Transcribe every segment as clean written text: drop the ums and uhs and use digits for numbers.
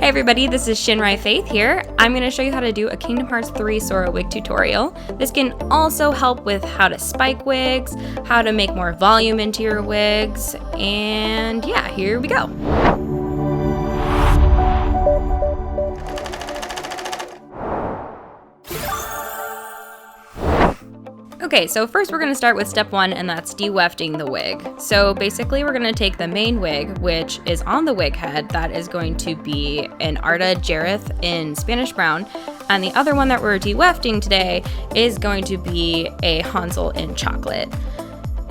Hey everybody, this is Shinrai Faith here. I'm going to show you how to do a Kingdom Hearts 3 Sora Wig tutorial. This can also help with how to spike wigs, how to make more volume into your wigs, and yeah, here we go. Okay, so first we're going to start with step 1, and that's de-wefting the wig. So basically we're going to take the main wig, which is on the wig head. That is going to be an Arda Jareth in Spanish Brown, and the other one that we're de-wefting today is going to be a Hansel in Chocolate.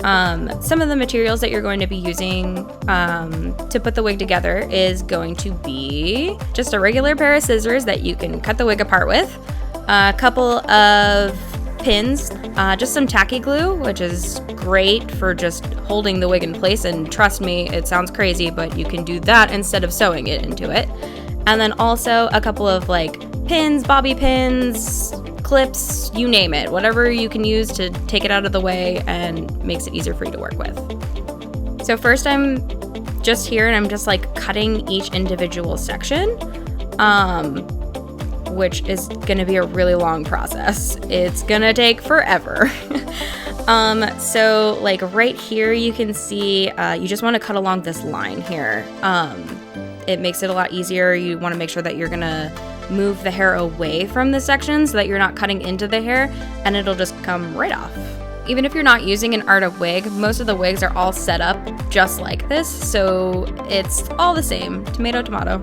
Some of the materials that you're going to be using to put the wig together is going to be just a regular pair of scissors that you can cut the wig apart with, a couple of pins, just some tacky glue, which is great for just holding the wig in place, and trust me, it sounds crazy, but you can do that instead of sewing it into it. And then also a couple of like pins, bobby pins, clips, you name it, whatever you can use to take it out of the way and makes it easier for you to work with. So first I'm just here and I'm just like cutting each individual section, which is gonna be a really long process. It's gonna take forever. So like right here you can see you just want to cut along this line here. It makes it a lot easier. You want to make sure that you're gonna move the hair away from the section so that you're not cutting into the hair, and it'll just come right off. Even if you're not using an Arda wig, most of the wigs are all set up just like this, so it's all the same. Tomato, tomato.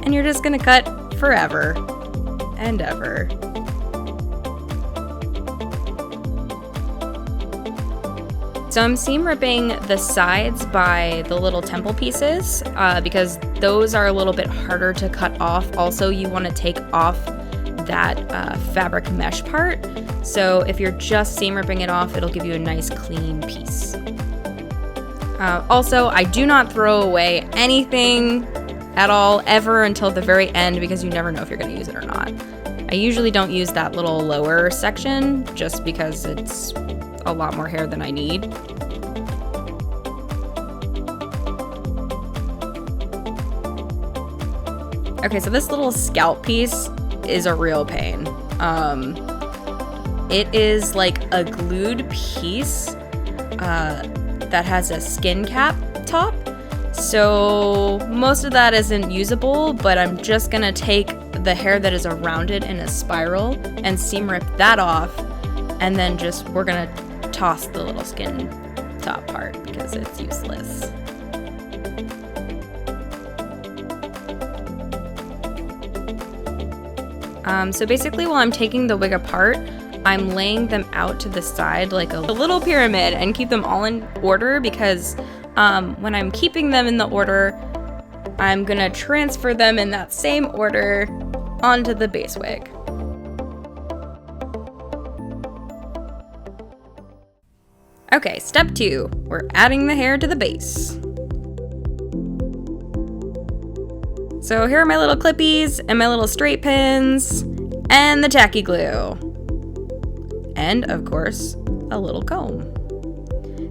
And you're just gonna cut forever and ever. So I'm seam ripping the sides by the little temple pieces because those are a little bit harder to cut off. Also, you want to take off that fabric mesh part. So if you're just seam ripping it off, it'll give you a nice clean piece. Also, I do not throw away anything at all ever until the very end because you never know if you're going to use it or not. I usually don't use that little lower section just because it's a lot more hair than I need. Okay, so this little scalp piece is a real pain. It is like a glued piece that has a skin cap top. So most of that isn't usable, but I'm just gonna take the hair that is around it in a spiral and seam rip that off, and then we're gonna toss the little skin top part because it's useless. So basically while I'm taking the wig apart, I'm laying them out to the side like a little pyramid and keep them all in order because when I'm keeping them in the order, I'm gonna transfer them in that same order onto the base wig. Okay, step 2, we're adding the hair to the base. So here are my little clippies and my little straight pins and the tacky glue. And of course, a little comb.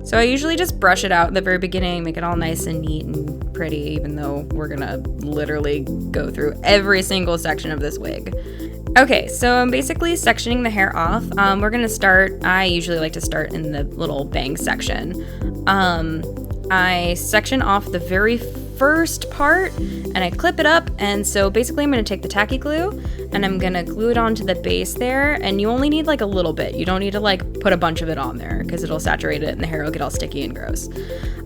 So I usually just brush it out at the very beginning, make it all nice and neat and pretty, even though we're gonna literally go through every single section of this wig. Okay, so I'm basically sectioning the hair off. We're gonna start, I usually like to start in the little bang section. I section off the very first part and I clip it up, and so basically I'm gonna take the tacky glue and I'm gonna glue it onto the base there, and you only need like a little bit. You don't need to like put a bunch of it on there because it'll saturate it and the hair will get all sticky and gross.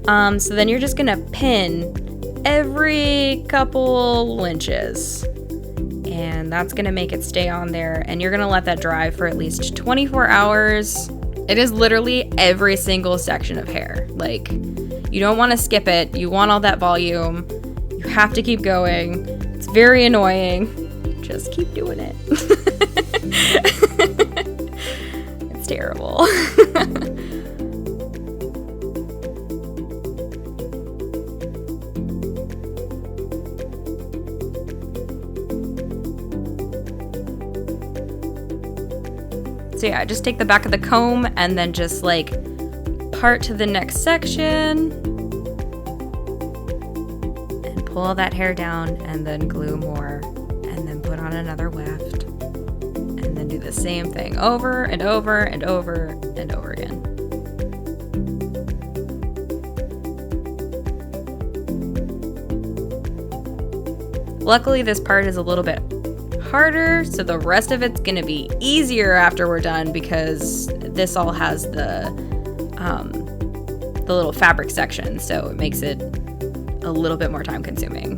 So then you're just gonna pin every couple inches, and that's gonna make it stay on there, and you're gonna let that dry for at least 24 hours. It is literally every single section of hair. Like, you don't want to skip it. You want all that volume. You have to keep going. It's very annoying. Just keep doing it. It's terrible. So yeah, just take the back of the comb and then just like part to the next section and pull that hair down and then glue more and then put on another weft and then do the same thing over and over and over and over again. Luckily, this part is a little bit harder, so the rest of it's gonna be easier after we're done because this all has the little fabric section, so it makes it a little bit more time consuming.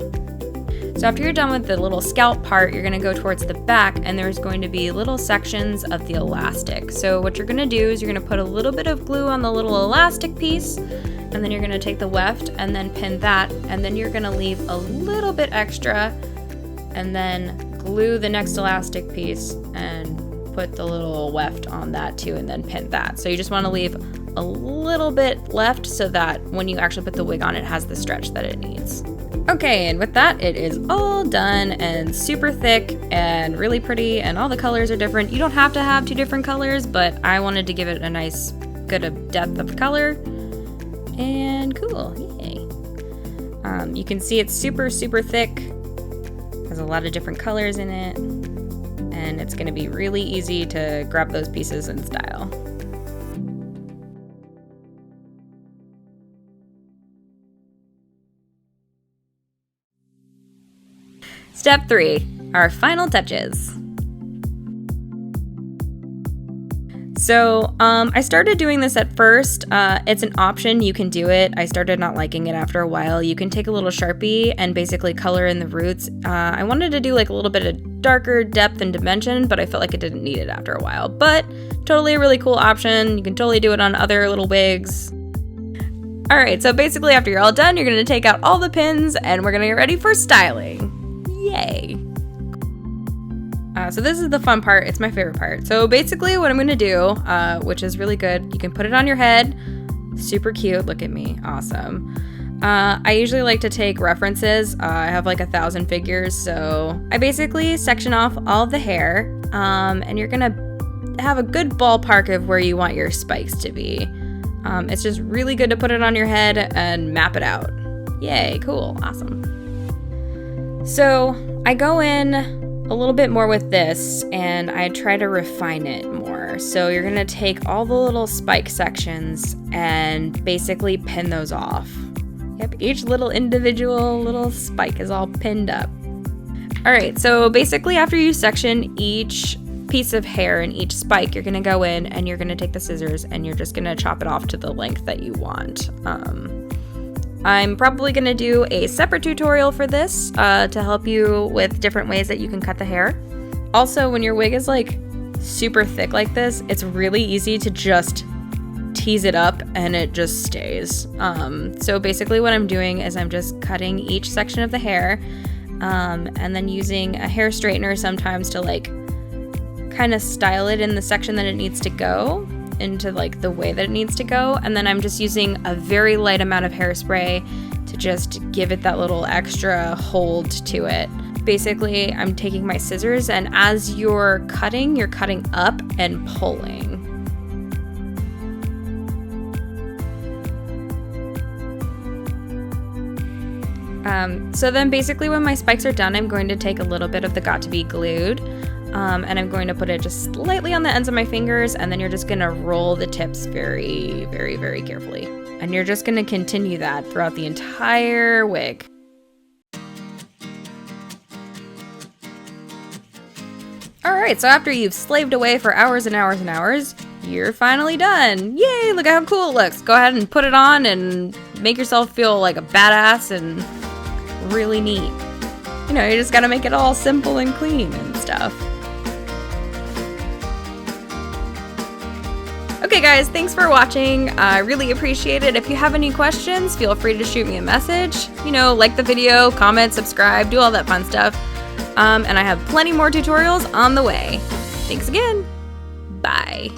So after you're done with the little scalp part, you're gonna go towards the back and there's going to be little sections of the elastic. So what you're gonna do is you're gonna put a little bit of glue on the little elastic piece, and then you're gonna take the weft and then pin that, and then you're gonna leave a little bit extra and then glue the next elastic piece and put the little weft on that too and then pin that. So you just wanna leave a little bit left so that when you actually put the wig on, it has the stretch that it needs. Okay, and with that, it is all done and super thick and really pretty, and all the colors are different. You don't have to have 2 different colors, but I wanted to give it a nice, good depth of color. And cool, yay. You can see it's super, super thick. Has a lot of different colors in it, and it's gonna be really easy to grab those pieces in style. Step 3, our final touches. So I started doing this at first. It's an option, you can do it. I started not liking it after a while. You can take a little Sharpie and basically color in the roots. I wanted to do like a little bit of darker depth and dimension, but I felt like it didn't need it after a while. But totally a really cool option. You can totally do it on other little wigs. All right, so basically after you're all done, you're gonna take out all the pins and we're gonna get ready for styling. Yay. So this is the fun part. It's my favorite part. So basically what I'm going to do, which is really good, you can put it on your head. Super cute. Look at me. Awesome. I usually like to take references. I have like 1,000 figures. So I basically section off all of the hair, and you're going to have a good ballpark of where you want your spikes to be. It's just really good to put it on your head and map it out. Yay. Cool. Awesome. So I go in a little bit more with this and I try to refine it more. So you're gonna take all the little spike sections and basically pin those off. Yep, each little individual little spike is all pinned up. All right, so basically after you section each piece of hair and each spike, you're gonna go in and you're gonna take the scissors and you're just gonna chop it off to the length that you want. I'm probably gonna do a separate tutorial for this to help you with different ways that you can cut the hair. Also, when your wig is like super thick like this, it's really easy to just tease it up and it just stays. So basically what I'm doing is I'm just cutting each section of the hair and then using a hair straightener sometimes to like kind of style it in the section that it needs to go, into like the way that it needs to go, and then I'm just using a very light amount of hairspray to just give it that little extra hold to it. Basically, I'm taking my scissors and as you're cutting up and pulling. So then basically when my spikes are done, I'm going to take a little bit of the Got To Be glued and I'm going to put it just slightly on the ends of my fingers, and then you're just gonna roll the tips very, very, very carefully. And you're just gonna continue that throughout the entire wig. All right, so after you've slaved away for hours and hours and hours, you're finally done. Yay, look how cool it looks. Go ahead and put it on and make yourself feel like a badass and really neat. You know, you just gotta make it all simple and clean and stuff. Okay guys, thanks for watching. I really appreciate it. If you have any questions, feel free to shoot me a message. You know, like the video, comment, subscribe, do all that fun stuff. And I have plenty more tutorials on the way. Thanks again. Bye.